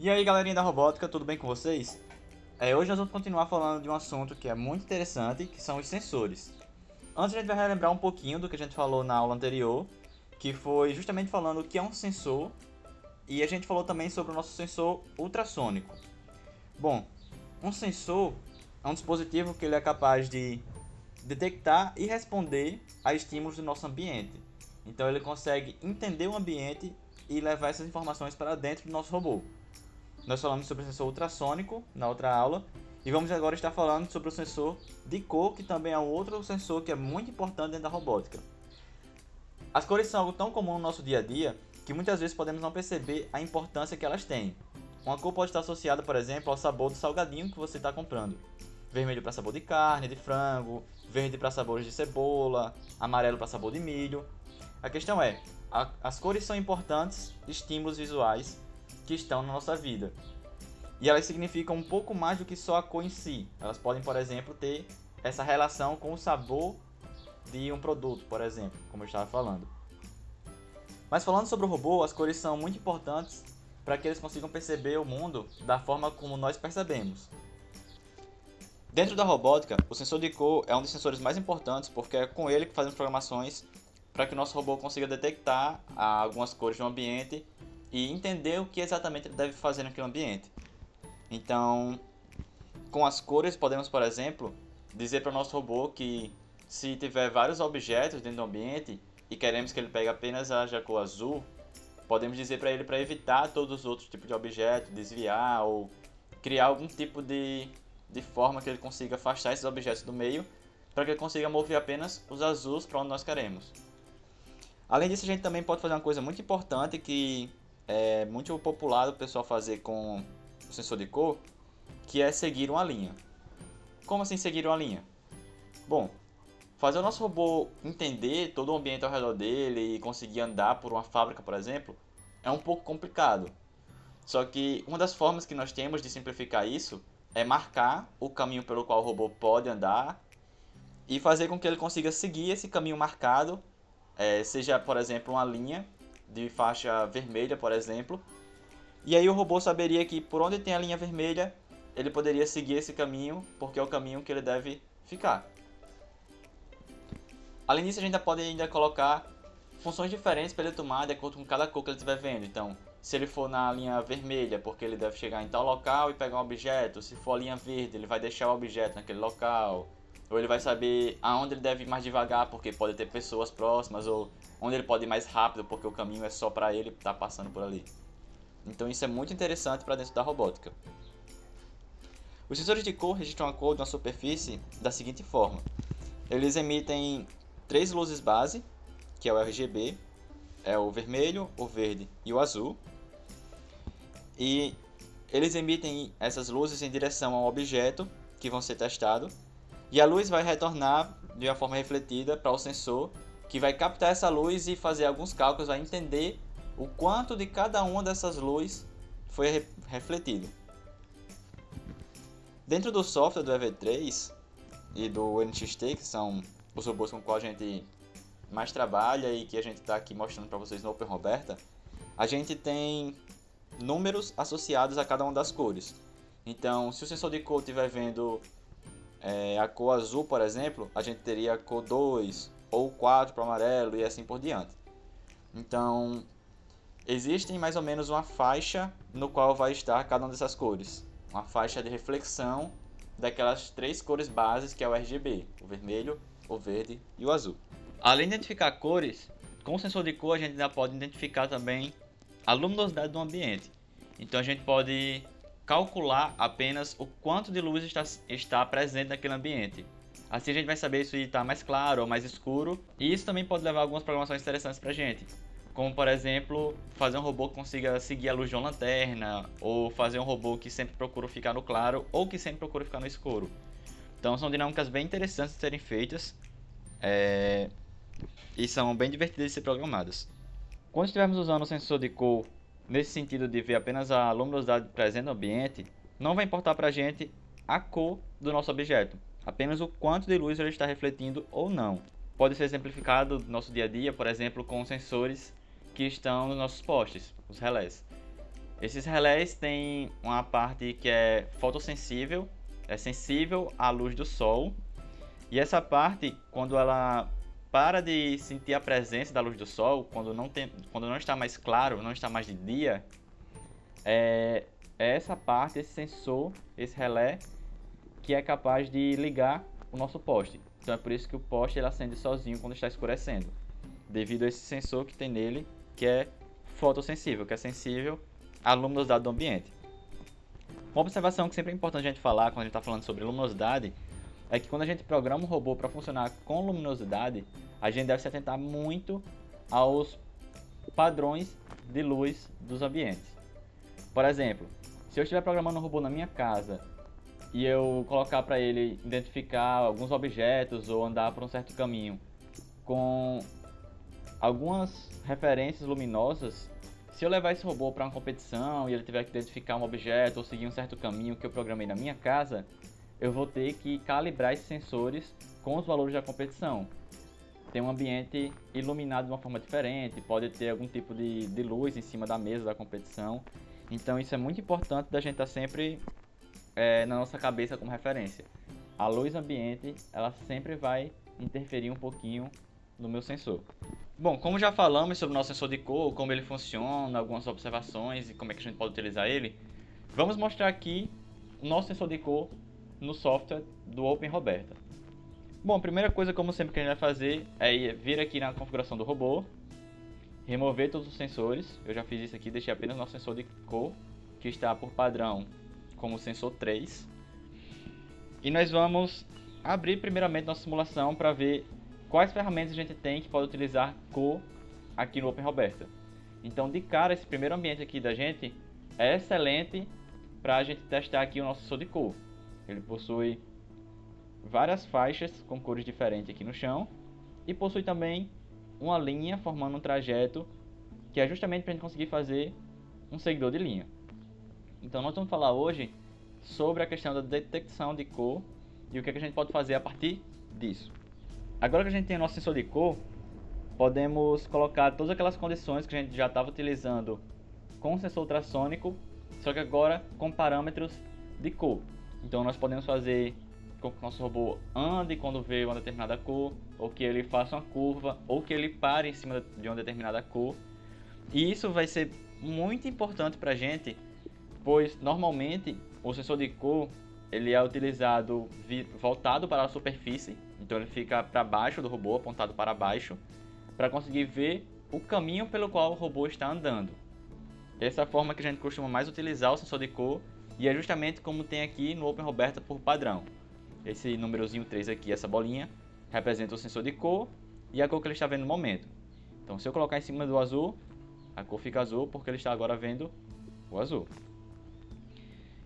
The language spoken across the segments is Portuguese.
E aí, galerinha da robótica, tudo bem com vocês? Hoje nós vamos continuar falando de um assunto que é muito interessante, que são os sensores. Antes a gente vai relembrar um pouquinho do que a gente falou na aula anterior, que foi justamente falando o que é um sensor, e a gente falou também sobre o nosso sensor ultrassônico. Bom, um sensor é um dispositivo que ele é capaz de detectar e responder a estímulos do nosso ambiente. Então ele consegue entender o ambiente e levar essas informações para dentro do nosso robô. Nós falamos sobre o sensor ultrassônico na outra aula e vamos agora estar falando sobre o sensor de cor, que também é um outro sensor que é muito importante dentro da robótica. As cores são algo tão comum no nosso dia a dia que muitas vezes podemos não perceber a importância que elas têm. Uma cor pode estar associada, por exemplo, ao sabor do salgadinho que você está comprando. Vermelho para sabor de carne, de frango, verde para sabores de cebola, amarelo para sabor de milho. A questão é, as cores são importantes estímulos visuais que estão na nossa vida. E elas significam um pouco mais do que só a cor em si. Elas podem, por exemplo, ter essa relação com o sabor de um produto, por exemplo, como eu estava falando. Mas falando sobre o robô, as cores são muito importantes para que eles consigam perceber o mundo da forma como nós percebemos. Dentro da robótica, o sensor de cor é um dos sensores mais importantes porque é com ele que fazemos programações para que o nosso robô consiga detectar algumas cores no ambiente e entender o que exatamente ele deve fazer naquele ambiente. Então, com as cores podemos, por exemplo, dizer para o nosso robô que se tiver vários objetos dentro do ambiente e queremos que ele pegue apenas a cor azul, podemos dizer para ele para evitar todos os outros tipos de objetos, desviar ou criar algum tipo de forma que ele consiga afastar esses objetos do meio para que ele consiga mover apenas os azuis para onde nós queremos. Além disso, a gente também pode fazer uma coisa muito importante que é muito popular o pessoal fazer com o sensor de cor, que é seguir uma linha. Como assim seguir uma linha? Bom, fazer o nosso robô entender todo o ambiente ao redor dele e conseguir andar por uma fábrica, por exemplo, é um pouco complicado. Só que uma das formas que nós temos de simplificar isso é marcar o caminho pelo qual o robô pode andar e fazer com que ele consiga seguir esse caminho marcado, seja, por exemplo, uma linha de faixa vermelha, por exemplo, e aí o robô saberia que por onde tem a linha vermelha, ele poderia seguir esse caminho, porque é o caminho que ele deve ficar. Além disso, a gente pode ainda colocar funções diferentes para ele tomar de acordo com cada cor que ele estiver vendo. Então, se ele for na linha vermelha, porque ele deve chegar em tal local e pegar um objeto. Se for a linha verde, ele vai deixar o objeto naquele local. Ou ele vai saber aonde ele deve ir mais devagar, porque pode ter pessoas próximas. Ou onde ele pode ir mais rápido, porque o caminho é só para ele estar passando por ali. Então isso é muito interessante para dentro da robótica. Os sensores de cor registram a cor de uma superfície da seguinte forma. Eles emitem 3 luzes base, que é o RGB, é o vermelho, o verde e o azul. E eles emitem essas luzes em direção ao objeto que vão ser testados. E a luz vai retornar de uma forma refletida para o sensor, que vai captar essa luz e fazer alguns cálculos, vai entender o quanto de cada uma dessas luzes foi refletido. Dentro do software do EV3 e do NXT, que são os robôs com os quais a gente mais trabalha e que a gente está aqui mostrando para vocês no Open Roberta, a gente tem números associados a cada uma das cores. Então, se o sensor de cor estiver vendo a cor azul, por exemplo, a gente teria a cor 2 ou 4 para o amarelo e assim por diante. Então, existem mais ou menos uma faixa no qual vai estar cada uma dessas cores. Uma faixa de reflexão daquelas 3 cores bases que é o RGB, o vermelho, o verde e o azul. Além de identificar cores, com o sensor de cor a gente ainda pode identificar também a luminosidade do ambiente. Então a gente pode calcular apenas o quanto de luz está presente naquele ambiente. Assim a gente vai saber se está mais claro ou mais escuro, e isso também pode levar a algumas programações interessantes para a gente. Como, por exemplo, fazer um robô que consiga seguir a luz de uma lanterna, ou fazer um robô que sempre procura ficar no claro, ou que sempre procura ficar no escuro. Então são dinâmicas bem interessantes de serem feitas, e são bem divertidas de ser programadas. Quando estivermos usando o sensor de cor nesse sentido de ver apenas a luminosidade presente no ambiente, não vai importar para a gente a cor do nosso objeto, apenas o quanto de luz ele está refletindo ou não. Pode ser exemplificado no nosso dia a dia, por exemplo, com sensores que estão nos nossos postes, os relés. Esses relés têm uma parte que é fotossensível, é sensível à luz do sol, e essa parte, quando ela para de sentir a presença da luz do sol, quando não está mais claro, não está mais de dia, é essa parte, esse sensor, esse relé, que é capaz de ligar o nosso poste. Então é por isso que o poste ele acende sozinho quando está escurecendo, devido a esse sensor que tem nele, que é fotossensível, que é sensível à luminosidade do ambiente. Uma observação que sempre é importante a gente falar quando a gente está falando sobre luminosidade é que quando a gente programa um robô para funcionar com luminosidade, a gente deve se atentar muito aos padrões de luz dos ambientes. Por exemplo, se eu estiver programando um robô na minha casa e eu colocar para ele identificar alguns objetos ou andar por um certo caminho com algumas referências luminosas, se eu levar esse robô para uma competição e ele tiver que identificar um objeto ou seguir um certo caminho que eu programei na minha casa, eu vou ter que calibrar esses sensores com os valores da competição. Tem um ambiente iluminado de uma forma diferente, pode ter algum tipo de luz em cima da mesa da competição. Então isso é muito importante da gente estar sempre na nossa cabeça como referência. A luz ambiente, ela sempre vai interferir um pouquinho no meu sensor. Bom, como já falamos sobre o nosso sensor de cor, como ele funciona, algumas observações e como é que a gente pode utilizar ele, vamos mostrar aqui o nosso sensor de cor no software do OpenRoberta. Bom, a primeira coisa, como sempre, que a gente vai fazer é vir aqui na configuração do robô, remover todos os sensores. Eu já fiz isso aqui, deixei apenas o nosso sensor de cor, que está por padrão como sensor 3. E nós vamos abrir primeiramente nossa simulação para ver quais ferramentas a gente tem que pode utilizar cor aqui no OpenRoberta. Então, de cara, esse primeiro ambiente aqui da gente é excelente para a gente testar aqui o nosso sensor de cor. Ele possui várias faixas com cores diferentes aqui no chão e possui também uma linha formando um trajeto que é justamente para a gente conseguir fazer um seguidor de linha. Então nós vamos falar hoje sobre a questão da detecção de cor e o que a gente pode fazer a partir disso. Agora que a gente tem o nosso sensor de cor, podemos colocar todas aquelas condições que a gente já estava utilizando com o sensor ultrassônico, só que agora com parâmetros de cor. Então nós podemos fazer com que o nosso robô ande quando vê uma determinada cor, ou que ele faça uma curva, ou que ele pare em cima de uma determinada cor. E isso vai ser muito importante para a gente, pois normalmente o sensor de cor ele é utilizado voltado para a superfície, então ele fica para baixo do robô, apontado para baixo, para conseguir ver o caminho pelo qual o robô está andando. Essa é a forma que a gente costuma mais utilizar o sensor de cor, e é justamente como tem aqui no OpenRoberta por padrão. Esse númerozinho 3 aqui, essa bolinha, representa o sensor de cor e a cor que ele está vendo no momento. Então se eu colocar em cima do azul, a cor fica azul porque ele está agora vendo o azul.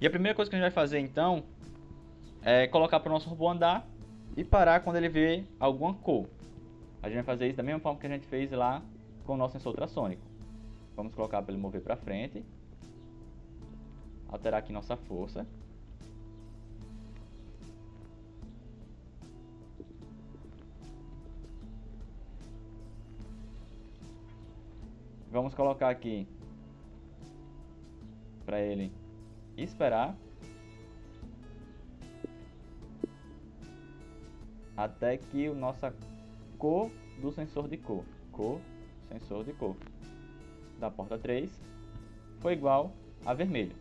E a primeira coisa que a gente vai fazer então é colocar para o nosso robô andar e parar quando ele vê alguma cor. A gente vai fazer isso da mesma forma que a gente fez lá com o nosso sensor ultrassônico. Vamos colocar para ele mover para frente, alterar aqui nossa força. Vamos colocar aqui para ele esperar até que a nossa cor do sensor de cor, sensor de cor da porta 3 foi igual a vermelho.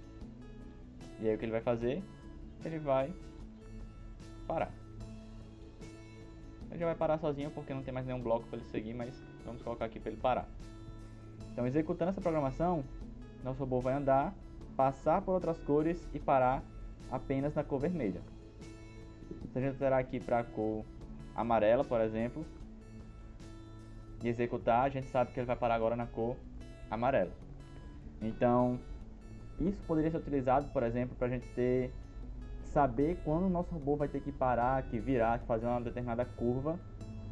E aí o que ele vai fazer? Ele vai parar. Ele já vai parar sozinho porque não tem mais nenhum bloco para ele seguir, mas vamos colocar aqui para ele parar. Então, executando essa programação, nosso robô vai andar, passar por outras cores e parar apenas na cor vermelha. Se a gente alterar aqui para a cor amarela, por exemplo, e executar, a gente sabe que ele vai parar agora na cor amarela. Então, isso poderia ser utilizado, por exemplo, para a gente saber quando o nosso robô vai ter que parar, que virar, que fazer uma determinada curva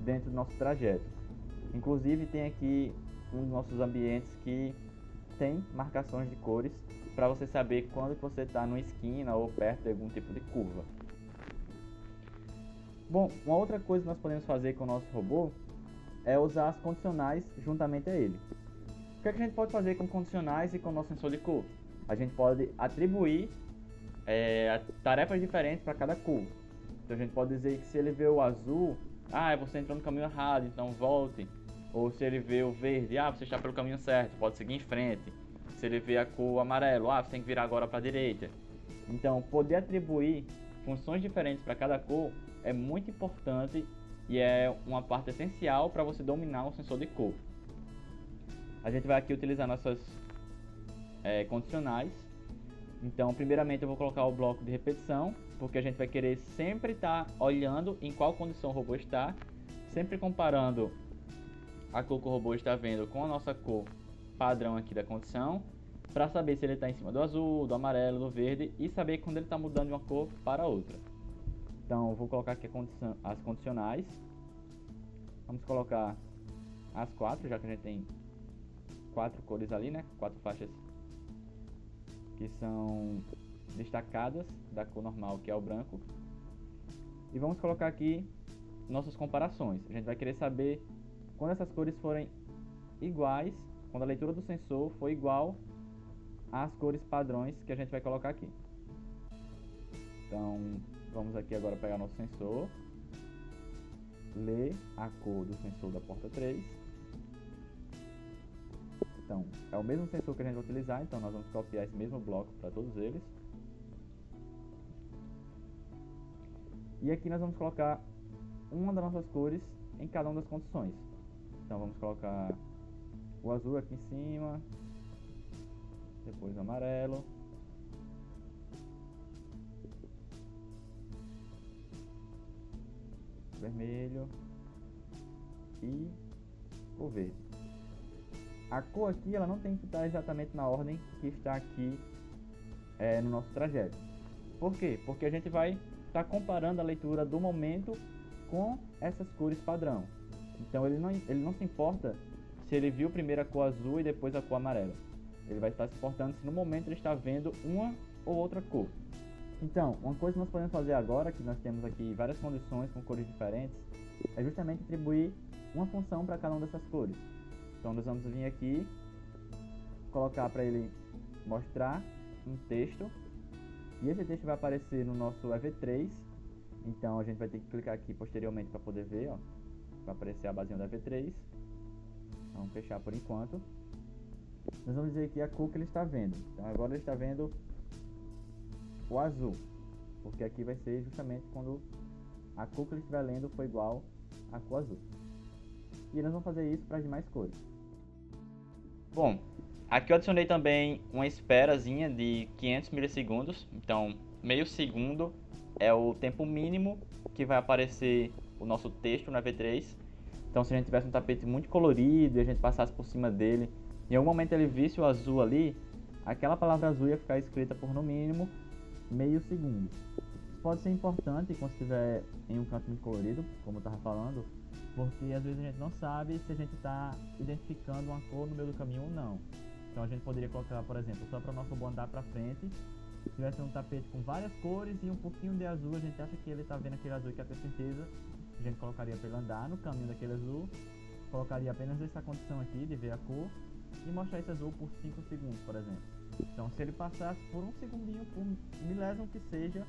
dentro do nosso trajeto. Inclusive, tem aqui um dos nossos ambientes que tem marcações de cores para você saber quando que você está numa esquina ou perto de algum tipo de curva. Bom, uma outra coisa que nós podemos fazer com o nosso robô é usar as condicionais juntamente a ele. O que é que a gente pode fazer com condicionais e com o nosso sensor de cor? A gente pode atribuir tarefas diferentes para cada cor. Então a gente pode dizer que se ele vê o azul, você entrou no caminho errado, então volte. Ou se ele vê o verde, você está pelo caminho certo, pode seguir em frente. Se ele vê a cor amarelo, você tem que virar agora para a direita. Então, poder atribuir funções diferentes para cada cor é muito importante e é uma parte essencial para você dominar o sensor de cor. A gente vai aqui utilizar nossas condicionais. Então, primeiramente eu vou colocar o bloco de repetição, porque a gente vai querer sempre estar olhando em qual condição o robô está, sempre comparando a cor que o robô está vendo com a nossa cor padrão aqui da condição, para saber se ele está em cima do azul, do amarelo, do verde e saber quando ele está mudando de uma cor para outra. Então, eu vou colocar aqui as condicionais. Vamos colocar as 4, já que a gente tem 4 cores ali, né? 4 faixas que são destacadas da cor normal, que é o branco. E vamos colocar aqui nossas comparações. A gente vai querer saber quando essas cores forem iguais, quando a leitura do sensor for igual às cores padrões que a gente vai colocar aqui. Então, vamos aqui agora pegar nosso sensor, ler a cor do sensor da porta 3. Então, é o mesmo sensor que a gente vai utilizar, então nós vamos copiar esse mesmo bloco para todos eles. E aqui nós vamos colocar uma das nossas cores em cada uma das condições. Então vamos colocar o azul aqui em cima, depois o amarelo, o vermelho e o verde. A cor aqui ela não tem que estar exatamente na ordem que está aqui no nosso trajeto. Por quê? Porque a gente vai estar comparando a leitura do momento com essas cores padrão. Então ele não se importa se ele viu primeiro a cor azul e depois a cor amarela. Ele vai estar se importando se no momento ele está vendo uma ou outra cor. Então, uma coisa que nós podemos fazer agora, que nós temos aqui várias condições com cores diferentes, é justamente atribuir uma função para cada uma dessas cores. Então nós vamos vir aqui, colocar para ele mostrar um texto, e esse texto vai aparecer no nosso EV3. Então a gente vai ter que clicar aqui posteriormente para poder ver, ó. Vai aparecer a basinha da EV3. Vamos fechar por enquanto. Nós vamos dizer aqui a cor que ele está vendo. Então agora ele está vendo o azul, porque aqui vai ser justamente quando a cor que ele estiver lendo for igual à cor azul. E nós vamos fazer isso para as demais cores. Bom, aqui eu adicionei também uma esperazinha de 500 milissegundos. Então, meio segundo é o tempo mínimo que vai aparecer o nosso texto na V3. Então, se a gente tivesse um tapete muito colorido e a gente passasse por cima dele, em algum momento ele visse o azul ali, aquela palavra azul ia ficar escrita por no mínimo meio segundo. Isso pode ser importante quando estiver em um canto muito colorido, como eu estava falando, porque às vezes a gente não sabe se a gente está identificando uma cor no meio do caminho ou não. Então a gente poderia colocar, por exemplo, só para o nosso robô andar para frente, se tivesse um tapete com várias cores e um pouquinho de azul, a gente acha que ele está vendo aquele azul e quer ter certeza, a gente colocaria para ele andar no caminho daquele azul, colocaria apenas essa condição aqui de ver a cor e mostrar esse azul por 5 segundos, por exemplo. Então se ele passasse por um segundinho, por milésimo que seja,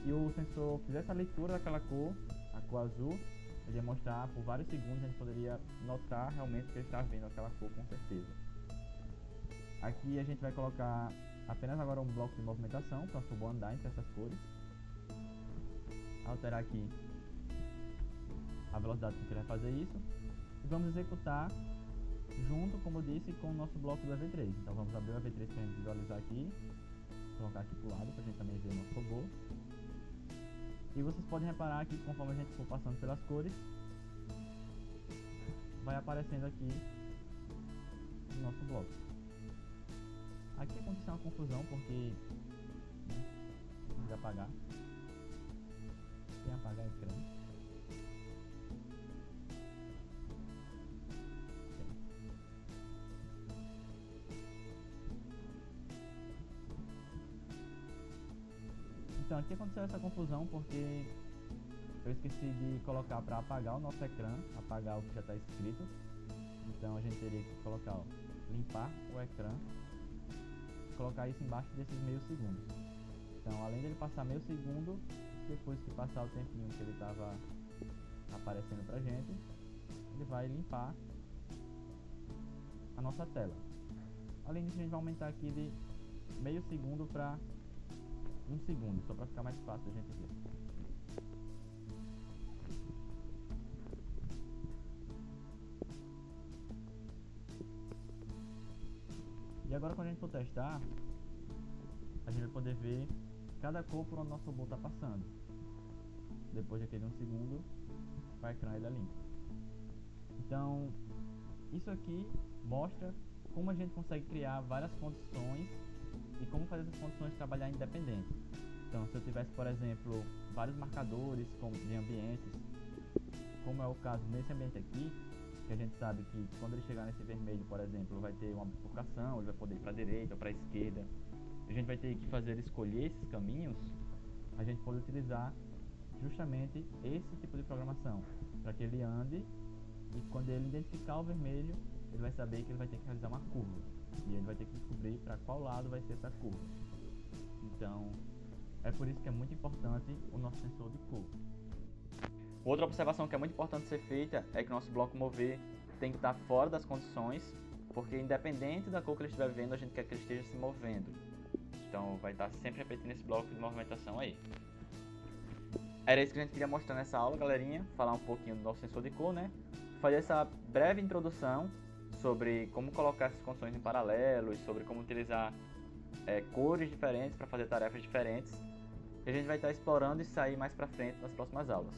e o sensor fizesse a leitura daquela cor, a cor azul, ele ia mostrar por vários segundos, a gente poderia notar realmente que ele está vendo aquela cor com certeza. Aqui a gente vai colocar apenas agora um bloco de movimentação para o robô andar entre essas cores. Alterar aqui a velocidade com que ele vai fazer isso. E vamos executar junto, como eu disse, com o nosso bloco do EV3. Então vamos abrir o EV3 para a gente visualizar aqui. Colocar aqui para o lado para a gente também ver o nosso robô. E vocês podem reparar que conforme a gente for passando pelas cores, vai aparecendo aqui o nosso bloco. Aqui aconteceu uma confusão porque vamos apagar. Sem apagar esse ecrã. Então aqui aconteceu essa confusão porque eu esqueci de colocar para apagar o nosso ecrã, apagar o que já está escrito. Então a gente teria que colocar, ó, limpar o ecrã e colocar isso embaixo desses meio segundos. Então, além dele passar meio segundo, depois que passar o tempinho que ele estava aparecendo pra gente, ele vai limpar a nossa tela. Além disso, a gente vai aumentar aqui de meio segundo para 1 segundo, só para ficar mais fácil a gente ver. E agora, quando a gente for testar, a gente vai poder ver cada cor por onde o nosso robô está passando. Depois daquele 1 segundo, o ecrã ele é limpo. Então, isso aqui mostra como a gente consegue criar várias condições e como fazer essas condições trabalhar independente. Então, se eu tivesse, por exemplo, vários marcadores de ambientes, como é o caso nesse ambiente aqui, que a gente sabe que quando ele chegar nesse vermelho, por exemplo, vai ter uma bifurcação, ele vai poder ir para a direita ou para a esquerda, a gente vai ter que fazer ele escolher esses caminhos, a gente pode utilizar justamente esse tipo de programação, para que ele ande e quando ele identificar o vermelho, ele vai saber que ele vai ter que realizar uma curva, e ele vai ter que descobrir para qual lado vai ser essa curva. Então, é por isso que é muito importante o nosso sensor de cor. Outra observação que é muito importante ser feita é que o nosso bloco mover tem que estar fora das condições, porque independente da cor que ele estiver vendo, a gente quer que ele esteja se movendo. Então vai estar sempre repetindo esse bloco de movimentação aí. Era isso que a gente queria mostrar nessa aula, galerinha. Falar um pouquinho do nosso sensor de cor, né? Fazer essa breve introdução sobre como colocar essas condições em paralelo e sobre como utilizar cores diferentes para fazer tarefas diferentes. E a gente vai estar explorando isso aí mais pra frente nas próximas aulas.